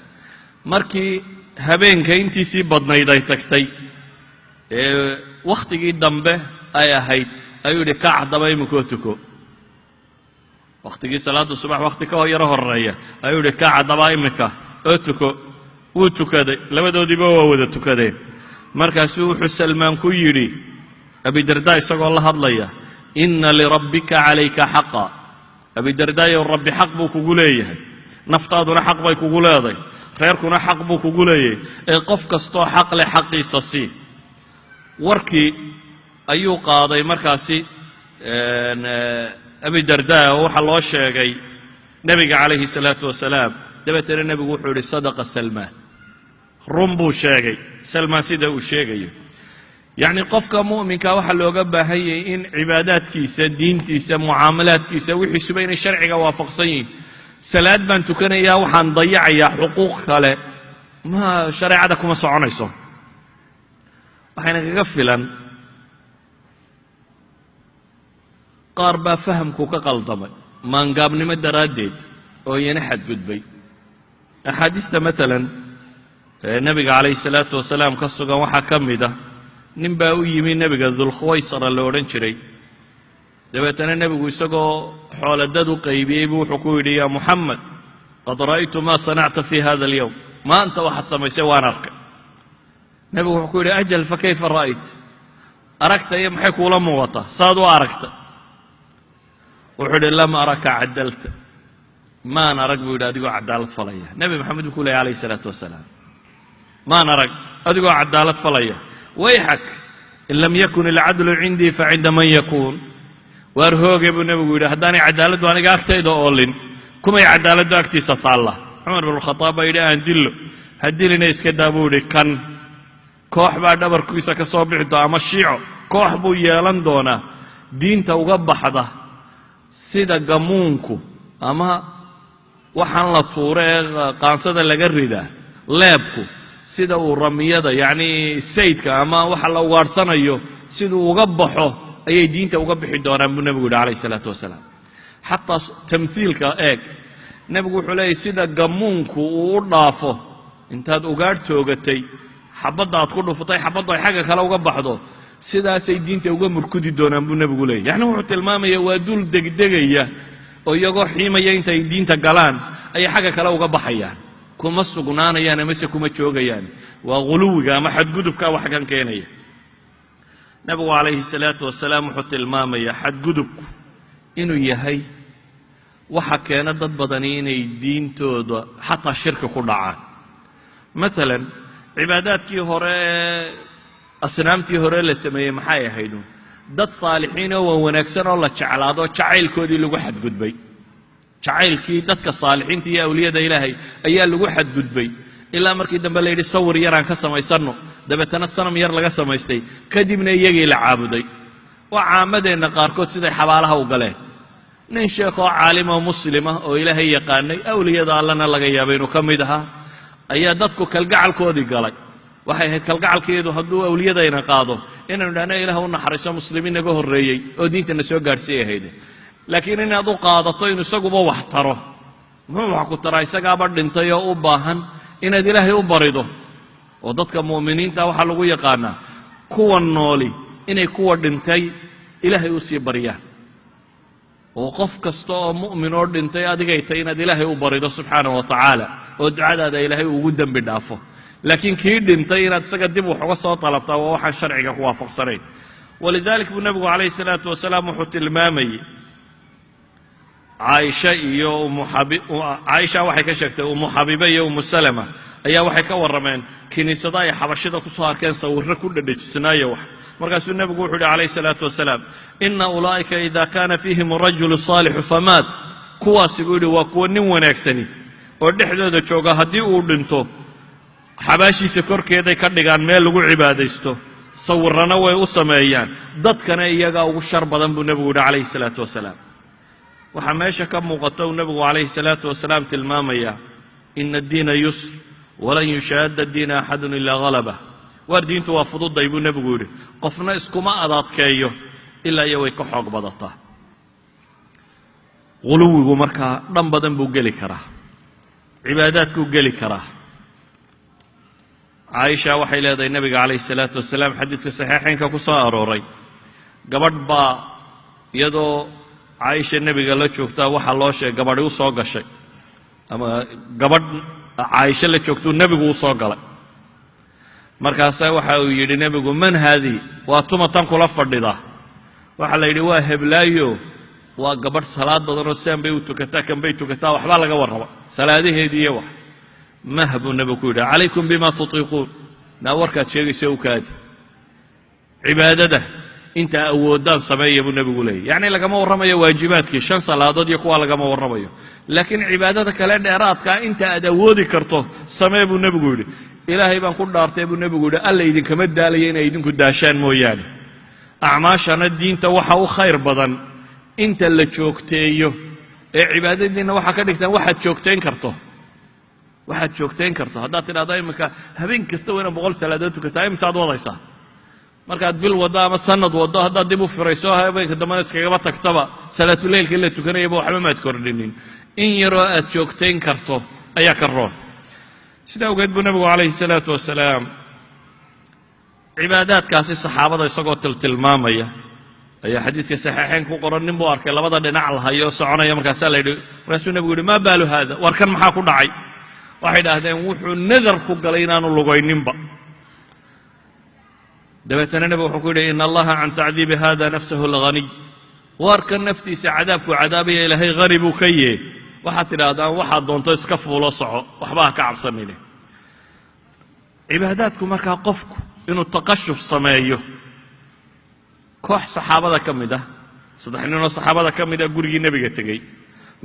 markii habeenka intiisii badnayd ay tagtay ee wakhtigii dambe ay ahayd ayuu yidhi kac haddaba iminkoo tuko wakhtigii salaadda subax wakhti ka yaro horreeya ayuu yidhi kac haddaba iminka oo tuko wuu tukaday labadoodiiba waa wada tukadeen markaasuu wuxuu salmaan ku yidhi abidardaa isagoo la hadlaya inna lirabbika calayka xaqa abidardaayow rabbi xaq buu kugu leeyahay naftaaduna xaq bay kugu leeday reerkuna xaq buu kugu leeyahay ee qof kastoo xaq leh xaqiisa sii warkii ayuu qaaday markaasi abidardaa oo waxaa loo sheegay nebiga calayhi salaatu wasalaam dabeetana nebigu wuxuu yidhi sadaqa salmaan run buu sheegay salmaan sida uu sheegayo yacni qofka mu'minka waxaa looga baahan yahay in cibaadaadkiisa diintiisa mucaamalaadkiisa wixiisuba inay sharciga waafaqsan yihiin salaad baan tukanayaa waxaan dayacayaa xuquuq kale ma shareecada kuma soconayso waxayna kaga filan qaar baa fahamku ka qaldamay maangaabnimo daraaddeed oo iyana xadgudbay axaadiista maalan nebiga calayhi salaatu wasalaam ka sugan waxaa ka mid ah nin baa u yimi nebiga dulkhuwaysara la odhan jiray dabeetana nebigu isagoo xooladad u qaybiyey buu wuxuu ku yidhi yaa muxamed qad ra'aytu maa sanacta fii hada alyowm maanta waxaad samaysay waan arkay nebigu wuxuu ku yidhi ajal fa kayfa ra'ayt aragta iyo maxay kuula muuqataa saad u aragta wuxuu yidhi lam araka cadalta maan arag buu yidhi adigoo cadaalad falaya nebi maxamed buu ku leeyay calayhi salaatu wasalaam maan arag adigoo cadaalad falaya wayxak in lam yakun alcadlu cindii facinda man yakuun waar hooge buu nebigu yidhi haddaanay cadaaladdu aniga agtayda oolin kumay cadaaladdu agtiisa taalla cumar binulkhataab baa yidhi aan dillo ha dilina iska daa buu yidhi kan koox baa dhabarkiisa ka soo bixi doona ama shiico koox buu yeelan doonaa diinta uga baxda sida gamuunku ama waxaan la tuuro ee qaansada laga ridaa leebku sida uu ramiyada yacni saydka ama waxa la ugaadhsanayo siduu uga baxo ayay diinta uga bixi doonaan buu nebigu yidhi calayhi salaatu wasalaam xataa tamhiilka eeg nebigu wuxuu leeyahy sida gammuunku uu u dhaafo intaad ugaadh toogatay xabadda aad ku dhufatay xabaddu ay xagga kale uga baxdo sidaasay diinta uga murkudi doonaan buu nebigu leeyahy yacni wuxuu tilmaamaya waa dul degdegaya oo iyagoo xiimaya intay diinta galaan ayay xagga kale uga baxayaan kuma sugnaanayaan amase kuma joogayaan waa ghuluwiga ama xadgudubka wax kan keenaya nebigu calayhi salaatu wasalaam wuxuu tilmaamaya xadgudubku inuu yahay waxa keena dad badani inay diintooda xataa shirki ku dhacaan maalan cibaadaadkii hore ee asnaamtii hore la sameeyey maxay ahayd dad saalixiin oo wanaagsan oo la jeclaado jacaylkoodii lagu xadgudbay jacaylkii dadka saalixiinta iyo awliyada ilaahay ayaa lagu xadgudbay ilaa markii dambe la yidhi sawir yaraan ka samaysanno dabeetana sanam yar laga samaystay kadibna iyagii la caabuday waa caamadeenna qaarkood siday xabaalaha u galeen nin sheekhoo caalimo muslima oo ilaahay yaqaanay awliyada allana laga yaabay inuu ka mid ahaa ayaa dadku kalgacalkoodii galay waxay ahayd kalgacalkeedu hadduu awliyadayna qaado inaynu idhahno ilaah u naxariiso muslimiin naga horreeyey oo diintana soo gaadhsiiyay ahayd laakiin inaad u qaadato inuu isaguba wax taro muxuu wax ku taraa isagaaba dhintay oo u baahan inaad ilaahay u barido oo dadka mu'miniinta waxaa lagu yaqaanaa kuwa nooli inay kuwa dhintay ilaahay u sii baryaan oo qof kasta oo mu'min oo dhintay adigay tahay inaad ilaahay u barido subxaanahu wa tacaala oo ducadaada ilaahay ugu dembi dhaafo laakiin kii dhintay inaad isaga dib wax uga soo talabtaa waa waxaan sharciga ku waafaqsanayn walidalik buu nebigu calayhi salaatu wasalaam wuxuu tilmaamayey caaisha iyo caaisha waxay ka sheegtay umu xabiiba iyo umu salama ayaa waxay ka warrameen kiniisada ay xabashida ku soo arkeen sawirro ku dhadhejisnaayo wax markaasuu nebigu wuxuu yidhi calayhi salaatu wasalaam ina ulaa'ika ida kaana fiihim arajulu saalixu famaat kuwaasi buu yidhi waa kuwa nin wanaagsani oo dhexdooda jooga haddii uu dhinto xabaashiisa korkeeday ka dhigaan meel lagu cibaadaysto sawirrana way u sameeyaan dadkana iyagaa ugu shar badan buu nebigu yidhi calayhi salaatu wasalaam waxaa meesha ka muuqata uu nebigu calayhi salaatu wasalaam tilmaamayaa ina addiina yusr walan yushaadda diina axadun ilaa halabah waar diintu waa fududay buu nebigu yidhi qofna iskuma adadkeeyo ilaa iyo way ka xoog badataa ghuluwigu markaa dhan badan buu geli karaa cibaadaadkuu geli karaa caaisha waxay leedahay nebiga calayhi salaatu wasalaam xadiidka saxiixaynka ku soo arooray gabadh baa iyadoo caaisha nebiga la joogtaa waxaa loo sheegay gabadhi u soo gashay ama gabadh caaisha la joogtuu nebigu u soo galay markaasaa waxa uu yidhi nebigu man haadii waa tuma tan kula fadhidaa waxaa la yidhi waa heblaayo waa gabadh salaad badanoo saan bay u tukataa kan bay tukataa waxbaa laga warraba salaadaheedii iyo wax mah buu nebigu ku yidhi calaykum bima tutiiquun naa warkaad sheegaysa u kaadi cibaadada intaa awoodaan sameeya buu nebigu leeyahy yacni lagama warramayo waajibaadkii 5 salaadood iyo kuwa lagama warramayo laakiin cibaadada kale dheeraadkaa inta aad awoodi karto samee buu nebigu yidhi ilaahay baan ku dhaartay buu nebigu yidhi alla idinkama daalaya inay idinku daashaan mooyaane acmaashana diinta waxa u khayr badan inta la joogteeyo ee cibaadadiinna waxaa ka dhigtaan waxaad joogtayn karto haddaad tidhahdo iminka habeen kasta waa inaad 100 salaadood tukataa imisaad wadaysaa markaad bil waddo ama sanad waddo haddaad dib u firayso habeenka dambena iskagaba tagtaba salaatuleylkii la tukanayaba waxba maad kordhinin in yaroo aad joogtayn karto ayaa ka roon sidaa awgeed buu nebigu calayhi salaatu wasalaam cibaadaadkaasi saxaabada isagoo tilmaamaya ayaa xadiidka saxiixayn ku qoran nin buu arkay labada dhinac lahayo soconaya markaasaa la yidhi markaasuu nebigu yidhi maa baalu haada war kan maxaa ku dhacay waxay idhaahdeen wuxuu nadar ku galay inaanu lugayninba dabeetana nebigu wuxuu ku yidhi ina allaha can tacdiibi hada nafsahu alghaniy waarka naftiisa cadaabku cadaabaya ilaahay hani buu ka yee waxaad tidhaahdaan waxaad doonto iska fuulo soco waxba ha ka cabsanine cibaadaadku markaa qofku inuu taqashuf sameeyo koox saxaabada ka mid ah 3 ninoo saxaabada ka mid ah gurigii nebiga tegey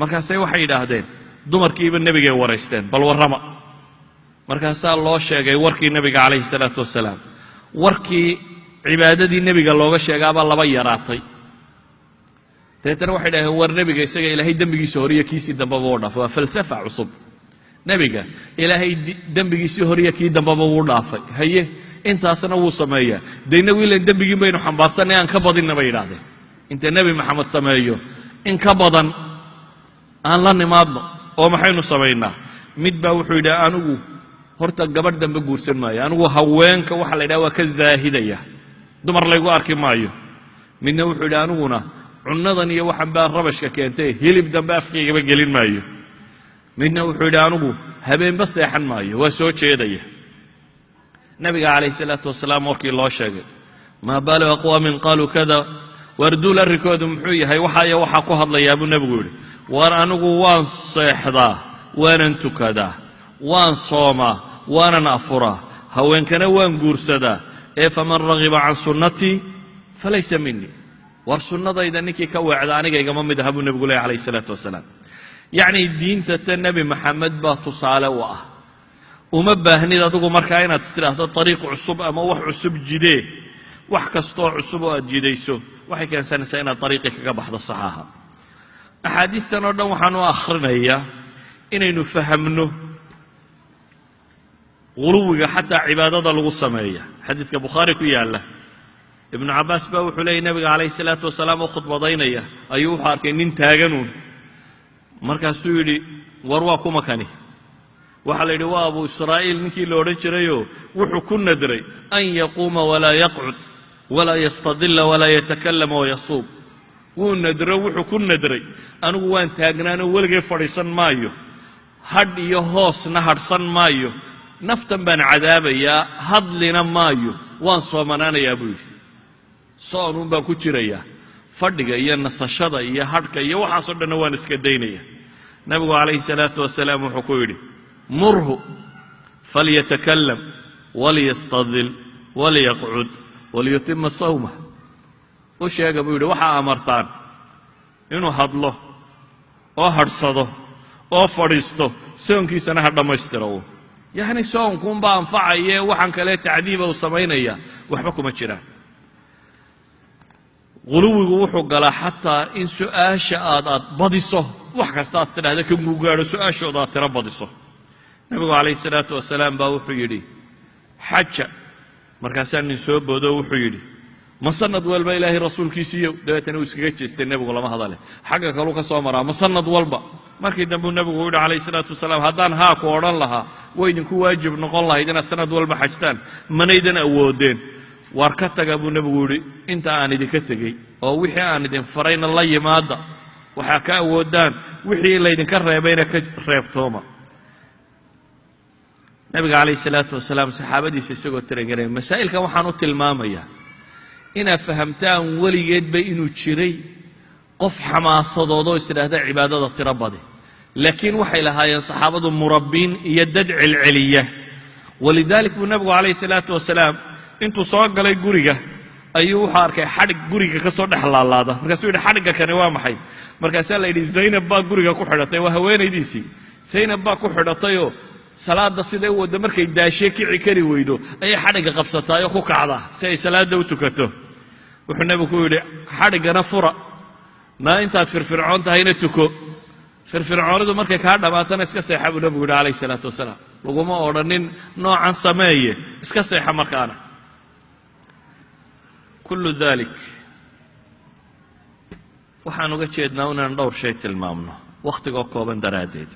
markaasay waxay yidhaahdeen dumarkiiba nebigay waraysteen bal warrama markaasaa loo sheegay warkii nebiga calayhi salaatu wasalaam warkii cibaadadii nebiga looga sheegaabaa laba yaraatay dabeetana waxay dhaaheen war nebiga isaga ilaahay dembigiisa horiyo kiisii dambaba u dhaafay waa falsafa cusub nebiga ilaahay dembigiisii horiyo kii dambaba wuu dhaafay haye intaasna wuu sameeyaa dayna wiilan dembigiin baynu xambaarsanay aan ka badinna bay yidhaahdeen inta nebi maxamed sameeyo in ka badan aan la nimaadno oo maxaynu samaynaa mid baa wuxuu yidhi anigu horta gabadh dambe guursan maayo anigu haweenka waxa la yidhaha waa ka zaahidaya dumar laygu arki maayo midna wuxuu yidhi aniguna cunnadan iyo waxan baa rabashka keentay hilib dambe afkaygaba gelin maayo midna wuxuu yidhi anigu habeenba seexan maayo waa soo jeedaya nabiga calayhi salaatu wasalaam warkii loo sheegay maa baalu aqwaamin qaaluu kada warduul arrinkoodu muxuu yahay waxaaya waxaa ku hadlayaa buu nebigu yidhi war anigu waan seexdaa waanan tukadaa waan soomaa waanan afuraa haweenkana waan guursadaa ee faman ragiba can sunnatii falaysa minii war sunnadayda ninkii ka weecda aniga igama mid aha buu nebigu leeyahy calayhi salaatu wasalaam yacni diinta ta nebi maxamed baa tusaale u ah uma baahnid adigu markaa inaad istidhaahdo ariiq cusub ama wax cusub jidee wax kastoo cusub oo aad jidayso waxay keensanaysaa inaad ariiqii kaga baxdo saxaaha axaadiistan oo dhan waxaan u akhrinayaa inaynu fahamno guluwiga xataa cibaadada lagu sameeya xadiidka bukhaari ku yaalla ibnu cabbaas baa wuxuu leeyay nebiga calayhi salaatu wasalaam oo khudbadaynaya ayuu wuxuu arkay nin taaganuun markaasuu yidhi war waa kuma kani waxaa la yidhi waa abu israa'iil ninkii la odhan jirayoo wuxuu ku nadray an yaquuma walaa yaqcud walaa yastadilla walaa yatakallama wayasuub wuu nadro wuxuu ku nadray anigu waan taagnaanoo weligay fadhiisan maayo hadh iyo hoosna hadhsan maayo naftan baan cadaabayaa hadlina maayo waan soomanaanayaa buu yidhi soonuun baan ku jirayaa fadhiga iyo nasashada iyo hadhka iyo waxaasoo dhanna waan iska daynaya nabigu calayhi salaatu wasalaam wuxuu ku yidhi murhu falyatakallam waliyastadil waliyaqcud waliyutima sawmah u sheega buu yidhi waxaa amartaan inuu hadlo oo hadhsado oo fadhiisto soonkiisana ha dhammaystiro yacni soonkuunbaa anfacayee waxaan kale tacdiiba uu samaynaya waxba kuma jiraan guluwigu wuxuu galaa xataa in su'aasha aad badiso wax kasta aad tidhahda ka guugaadho su'aashooda aad tiro badiso nabigu calayhi salaatu wasalaam baa wuxuu yidhi xaja markaasaa nin soo boodo wuxuu yidhi ma sanad walba ilaahay rasuulkiisiiyo dabeetana uu iskaga jeestay nebigu lama hadale xagga kaluu ka soo maraa ma sanad walba markii dambuu nebigu u yidhi calayhi salaatu wasalaam haddaan haa ku odhan lahaa way idinku waajib noqon lahayd inaad sanad walba xajtaan manaydan awoodeen waar ka taga buu nebigu yidhi inta aan idinka tegey oo wixii aan idin farayna la yimaada waxaa ka awoodaan wixii laydinka reebayna ka reebtooma nabiga calayhi salaatu wasalaam saxaabadiisa isagoo tiragaraya masaa'ilkan waxaan u tilmaamayaa inaad fahamtaan weligeedba inuu jiray qof xamaasadoodoo isdhaahda cibaadada tiro badi laakiin waxay lahaayeen saxaabadu murabbiin iyo dad celceliya walidaalik buu nabigu calayhi salaatu wasalaam intuu soo galay guriga ayuu wuxuu arkay xadhig guriga ka soo dhex laalaada markaasuu yidhi xadhigga kani waa maxay markaasaa la yidhi zaynab baa guriga ku xidhatay waa haweenaydiisii zaynab baa ku xidhatayoo salaadda siday u wadda markay daashee kici kari weydo ayay xadhigga qabsataayoo ku kacdaa si ay salaadda u tukato wuxuu nebigu ku yidhi xadhiggana fura maa intaad firfircoon tahayna tuko firfircoonidu markay kaa dhammaatana iska seexa buu nebigu yidhi calayhi salaatu wasalaam laguma odhanin noocan sameeye iska seexa markaana kullu dalik waxaan uga jeednaa inaan dhowr shay tilmaamno wakhtigoo kooban daraaddeed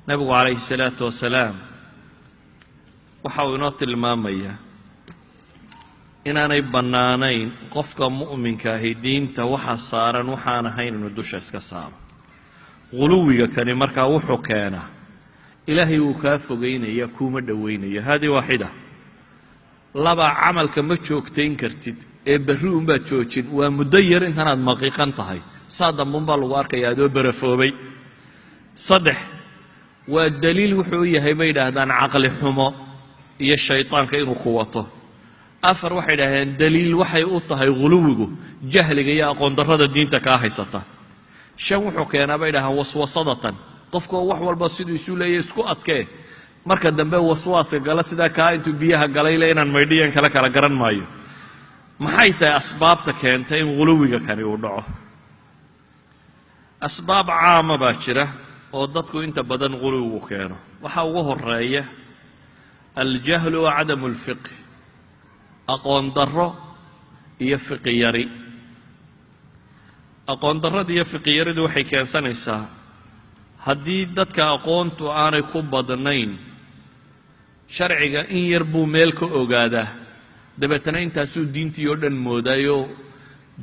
nabigu calayhi salaatu wasalaam waxa uu inoo tilmaamayaa inaanay bannaanayn qofka mu'minka ahi diinta waxa saaran waxaan ahayn inuu dusha iska saaro guluwiga kani markaa wuxuu keenaa ilaahay wuu kaa fogaynaya kuuma dhowaynaya haadii waaxida laba camalka ma joogtayn kartid ee berri unbaad joojin waa muddo yar intanaad maqiiqan tahay saa dambuunbaa lagu arkaya adoo barafoobay saddex waa daliil wuxuu u yahay bay yidhaahdaan caqli xumo iyo shaytaanka inuu ku wato afar waxay yidhaahdeen daliil waxay u tahay guluwigu jahliga iyo aqoon darrada diinta kaa haysata shan wuxuu keenaa bay yidhahdaan waswasadatan qofkoo wax walba siduu isu leeyahy isku adkee marka dambe waswaaska gala sidaa kaa intuu biyaha galay le inaan maydhiyan kala garan maayo maxay tahay asbaabta keentay in guluwiga kani uu dhaco asbaab caama baa jira oo dadku inta badan guluwigu keeno waxaa ugu horeeya aljahlu wa cadamu alfiqh aqoon darro iyo fiqi yari aqoon darrada iyo fiqi yaridu waxay keensanaysaa haddii dadka aqoontu aanay ku badnayn sharciga in yar buu meel ka ogaadaa dabeetana intaasuu diintii oo dhan moodayo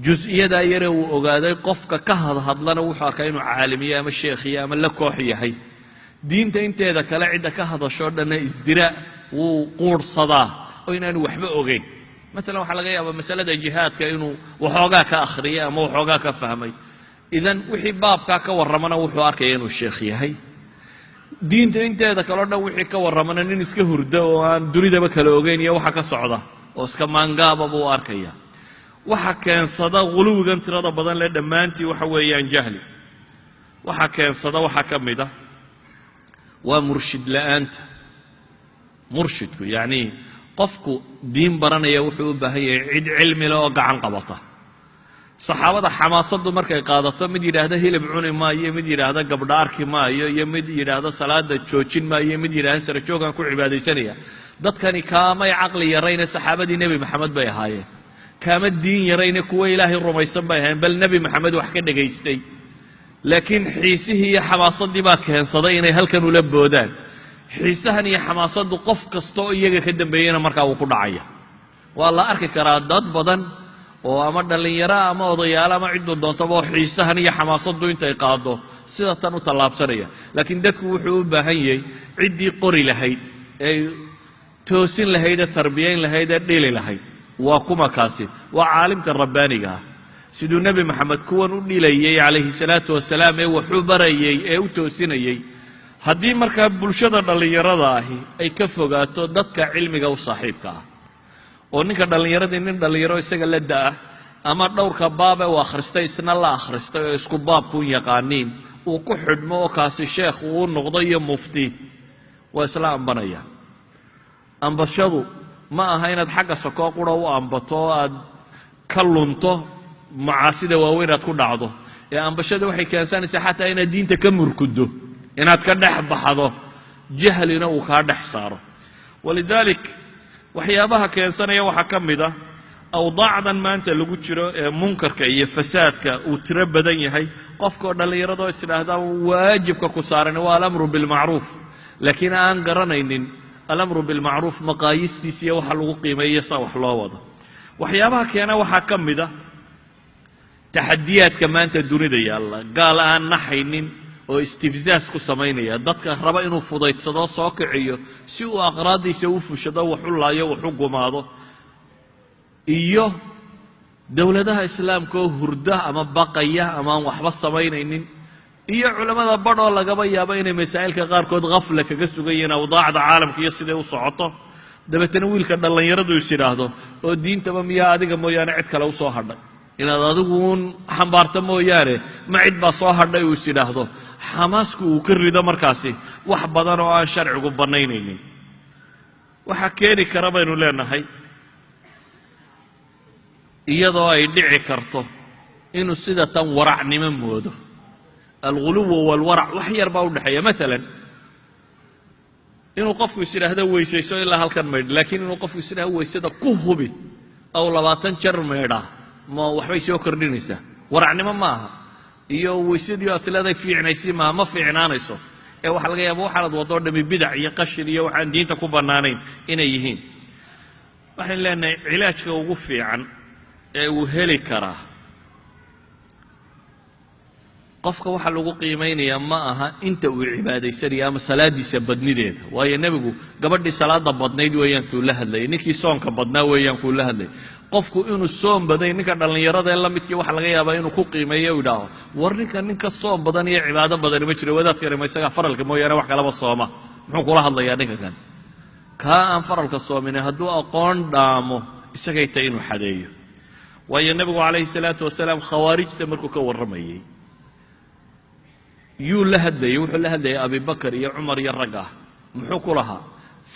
jus-iyadaa yare uu ogaaday qofka ka hadhadlana wuxuu arkaa inuu caalimiye ama sheekhiye ama la koox yahay diinta inteeda kale cidda ka hadashoo dhanna isdira wuu quurhsadaa oo inaanu waxba ogeyn maalan waxaa laga yaabaa masalada jihaadka inuu waxoogaa ka akhriyay ama waxoogaa ka fahmay idan wixii baabkaa ka warramana wuxuu arkaya inuu sheekh yahay diinta inteeda kaleo dhan wixii ka warramana nin iska hurda oo aan dunidaba kala ogeyn iyo waxa ka socda oo iska maangaaba buu arkaya waxa keensada guluwigan tirada badan leh dhammaantii waxa weeyaan jahli waxa keensada waxaa ka mid ah waa murshid la'aanta murshidku yacni qofku diin baranaya wuxuu u baahan yahay cid cilmi leh oo gacan qabata saxaabada xamaasaddu markay qaadato mid yidhaahda hilib cuni maayo mid yidhaahda gabdha arki maayo iyo mid yidhaahda salaada joojin maayo mid yidhaahda sara joogaan ku cibaadaysanaya dadkani kaamay caqli yarayne saxaabadii nebi maxamed bay ahaayeen kaama diin yarayne kuwa ilaahay rumaysan bay ahaayeen bal nebi maxamed wax ka dhagaystay laakiin xiisihii iyo xamaasaddii baa keensaday inay halkan ula boodaan xiisahan iyo xamaasaddu qof kasta oo iyaga ka dambeeyena markaa wuu ku dhacaya waa la arki karaa dad badan oo ama dhallinyaro ama odayaalo ama cidduu doontaba oo xiisahan iyo xamaasaddu intay qaado sida tan u tallaabsanaya laakiin dadku wuxuu u baahan yahay ciddii qori lahayd ee toosin lahayd ee tarbiyayn lahayd ee dhili lahayd waa kuma kaasi waa caalimka rabbaaniga ah siduu nebi maxamed kuwan u dhilayey calayhi salaatu wasalaam ee waxu barayey ee u toosinayey haddii markaa bulshada dhallinyarada ahi ay ka fogaato dadka cilmiga u saaxiibka ah oo ninka dhallinyaradii nin dhallinyaro isaga la da'ah ama dhowrka baabe uu akhristay isna la akhristay oo isku baabkuun yaqaaniin uu ku xidhmo oo kaasi sheekh uu noqdo iyo mufti waa isla ambanaya ambashadu ma aha inaad xagga sokoo qura u ambato oo aad ka lunto macaasida waaweyn aad ku dhacdo ee ambashada waxay keensanaysaa xataa inaad diinta ka murkudo inaad ka dhex baxdo jahlina uu kaa dhex saaro walidaalik waxyaabaha keensanaya waxaa ka mid ah awdaacdan maanta lagu jiro ee munkarka iyo fasaadka uu tiro badan yahay qofkoo dhallinyaradoo isdhaahdaa waajibka ku saaran waa alamru bilmacruuf laakiin aan garanaynin alamru bilmacruuf maqaayistiisa iyo waxa lagu qiimeeyo sa wax loo wado waxyaabaha keena waxaa ka mid ah taxadiyaadka maanta dunida yaalla gaal aan naxaynin oo istifzaas ku samaynaya dadka raba inuu fudaydsado soo kiciyo si uu aqraadiisa u fushado wax u laayo wax u gumaado iyo dowladaha islaamka oo hurda ama baqaya ama aan waxba samaynaynin iyo culamada badh oo lagaba yaabo inay masaa'ilka qaarkood khafla kaga sugan yihiin awdaacda caalamka iyo siday u socoto dabeetana wiilka dhallinyaradu is idhaahdo oo diintaba miyaa adiga mooyaane cid kale u soo hadhay inaad adiguun xambaarta mooyaane ma cid baa soo hadhay uu is idhaahdo xamaasku uu ka rido markaasi wax badan oo aan sharcigu bannaynaynin waxaa keeni kara baynu leenahay iyadoo ay dhici karto inuu sida tan waracnimo moodo alguluwu walwarac wax yar baa u dhexeeya maalan inuu qofku is idhaahdo weysayso ilaa halkan maydh laakiin inuu qofku is idhaahdo weysada ku hubi aw 20 jeer maydha ma waxbay soo kordhinaysaa waracnimo ma aha iyo weysadii aad leedahay fiicnaysi ma fiicnaanayso ee waxa laga yaabaa waxaad wadoo dhami bidac iyo qashir iyo waxaan diinta ku bannaanayn inay yihiin waxaan leenahay cilaajka ugu fiican ee uu heli karaa qofka waxa lagu qiimaynayaa ma aha inta uu cibaadaysanayo ama salaadiisa badnideeda waayo nebigu gabadhii salaada badnayd weeyaan kuu la hadlayay ninkii soonka badnaa weeyaan kuu la hadlayay qofku inuu soon baday ninka dhallinyarada ee la midkii waxa laga yaabaa inuu ku qiimeeyo u idhaaho war ninka soon badan iyo cibaado badani ma jiro wadaadkani ma isagaa faralka mooyaane wax kalaba sooma muxuu kula hadlayaa ninka kan kaa aan faralka soomine hadduu aqoon dhaamo isagay tahay inuu xadeeyo waayo nebigu calayhi salaatu wasalaam khawaarijta markuu ka warramayey yuu la hadlayey wuxuu la hadlayay abibakar iyo cumar iyo rag ah muxuu ku lahaa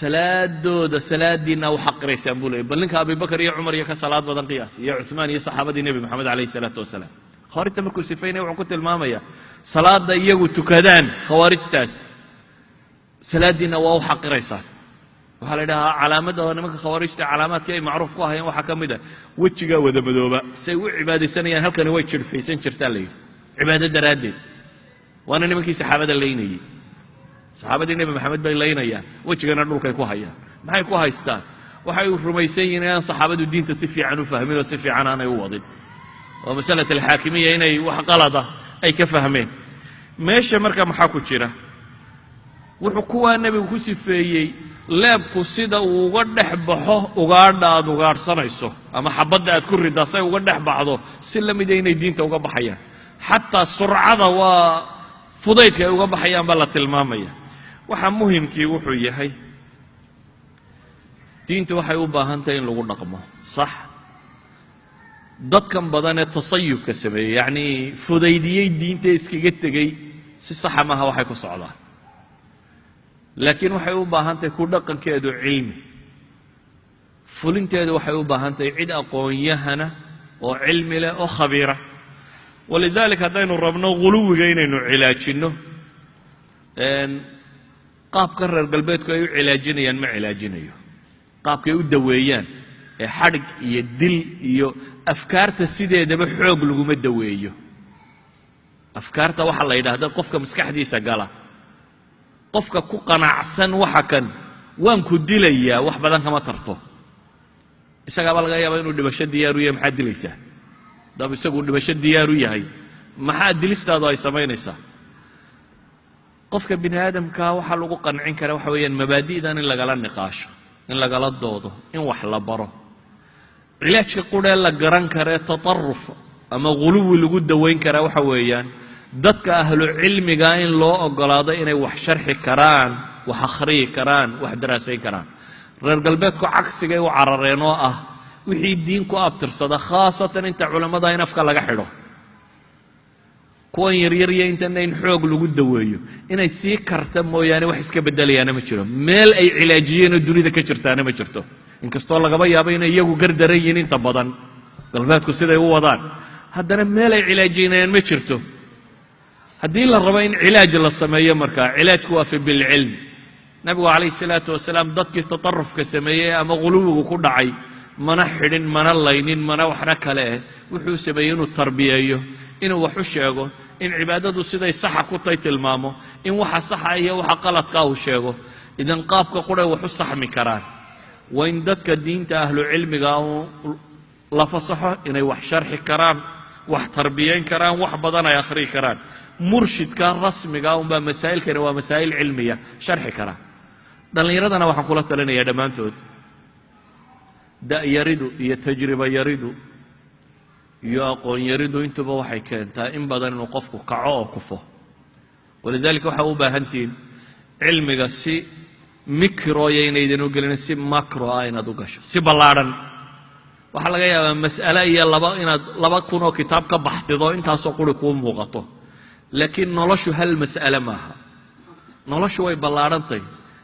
salaadooda salaadiina u xaqiraysaan buu leeyay bal ninka abibakar iyo cumar iyo ka salaad badan qiyaas iyo cuthmaan iyo saxaabadii nebi maxamed calayhi salaatu wasalaam khawaarijta markuu sifaynaya wuxuu ku tilmaamayaa salaada iyagu tukadaan khawaarijtaas salaadiina waa u xaqiraysaan waxaa la yidhahaa calaamadda nimanka khawaarijta calaamaadka ay macruuf ku ahayeen waxaa ka mid ah wejigaa wada madooba say u cibaadaysanayaan halkani way jirfaysan jirtaa la yidhi cibaado daraaddeed waana nimankii saxaabada laynayay saxaabadii nebi maxamed bay laynayaan wejigana dhulkay ku hayaan maxay ku haystaan waxay rumaysan yihiin inaan saxaabadu diinta si fiican u fahmin oo si fiican aanay u wadin oo masalada alxaakimiya inay wax qalada ay ka fahmeen meesha marka maxaa ku jira wuxuu kuwaa nebigu ku sifeeyey leebku sida uu uga dhex baxo ugaadha aad ugaadhsanayso ama xabadda aad ku riddaa say uga dhex baxdo si la mida inay diinta uga baxayaan xataa surcada waa fudaydka ay uga baxayaan baa la tilmaamaya waxaa muhimkii wuxuu yahay diintu waxay u baahan tahay in lagu dhaqmo sax dadkan badan ee tasayubka sameeyey yacnii fudaydiyey diinta iskaga tegey si saxa maaha waxay ku socdaan laakiin waxay u baahan tahay ku dhaqankeedu cilmi fulinteedu waxay u baahan tahay cid aqoon-yahana oo cilmi leh oo khabiira walidaalika haddaynu rabno guluwiga inaynu cilaajinno qaabka reer galbeedku ay u cilaajinayaan ma cilaajinayo qaabkay u daweeyaan ee xadhig iyo dil iyo afkaarta sideedaba xoog laguma daweeyo afkaarta waxaa la yidhaahda qofka maskaxdiisa gala qofka ku qanacsan waxa kan waan ku dilayaa wax badan kama tarto isagaaba laga yaabaa inuu dhibasho diyaar u yahay maxaad dilaysaa dab isagu dhibasho diyaar u yahay maxaa dilistaadu ay samaynaysaa qofka bini aadamka waxaa lagu qancin kara waxa weeyaan mabaadi'dan in lagala niqaasho in lagala doodo in wax la baro cilaajka qudhee la garan karee tataruf ama guluwi lagu daweyn karaa waxa weeyaan dadka ahlu cilmiga in loo ogolaado inay wax sharxi karaan wax akhriyi karaan wax daraasayn karaan reer galbeedku cagsigay u carareen oo ah wixii diin ku abtirsada khaasatan inta culammada in afka laga xidho kuwan yaryar iyo intana in xoog lagu daweeyo inay sii karta mooyaane wax iska bedelayaana ma jiro meel ay cilaajiyeen oo dunida ka jirtaana ma jirto inkastoo lagaba yaabo inay iyagu gardaran yihiin inta badan galbeedku siday u wadaan haddana meel ay cilaajinayaan ma jirto haddii la rabo in cilaaj la sameeyo markaa cilaajku waa fi bilcilm nabigu calayhi salaatu wasalaam dadkii tatarufka sameeyey ama guluwigu ku dhacay mana xidhin mana laynin mana waxna kale eh wuxuu sameeyey inuu tarbiyeeyo inuu wax u sheego in cibaadadu siday saxa ku tahay tilmaamo in waxa saxa iyo waxa qaladka uu sheego idan qaabka qudhay wax u saxmi karaan waa in dadka diinta ahlu cilmiga la fasaxo inay wax sharxi karaan wax tarbiyeyn karaan wax badan ay akhriyi karaan murshidka rasmiga unbaa masaa'ilkani waa masaa'il cilmiya sharxi kara dhallinyaradana waxaan kula talinayaa dhammaantood da'yaridu iyo tajriba yaridu iyo aqoon yaridu intuba waxay keentaa in badan inuu qofku kaco oo kufo walidaalika waxaa u baahantihiin cilmiga si mikroya inaydan u gelin si makro ah inaad u gasho si ballaadhan waxaa laga yaabaa mas'ale iyo inaad 2,000 oo kitaab ka baxdido intaasoo quri kuu muuqato laakiin noloshu hal mas'ale maaha noloshu way ballaadhantahay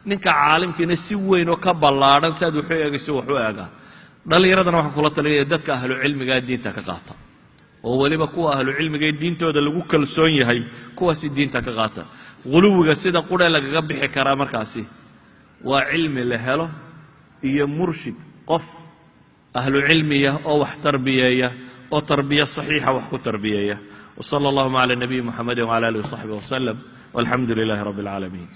ninka caalimkiina si weyn oo ka ballaadhan si aad wuxu eegayso wax u eegaa dhallinyaradana waxaan kula talinaya dadka ahlu cilmigaa diinta ka qaata oo weliba kuwa ahlu cilmiga ee diintooda lagu kalsoon yahay kuwaasi diinta ka qaata guluwiga sida qudhe lagaga bixi karaa markaasi waa cilmi la helo iyo murshid qof ahlu cilmiya oo wax tarbiyeeya oo tarbiya saxiixa wax ku tarbiyeeya وصلى الله على النبي محمد وعلى آله وصحبه وسلم والحمد لله رب العالمين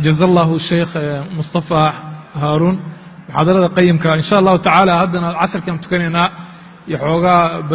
جزا الله الشيخ مصطفى هارون محاضرة قيمة إن شاء الله تعالى هدنا العصر كم تكننا يحوغا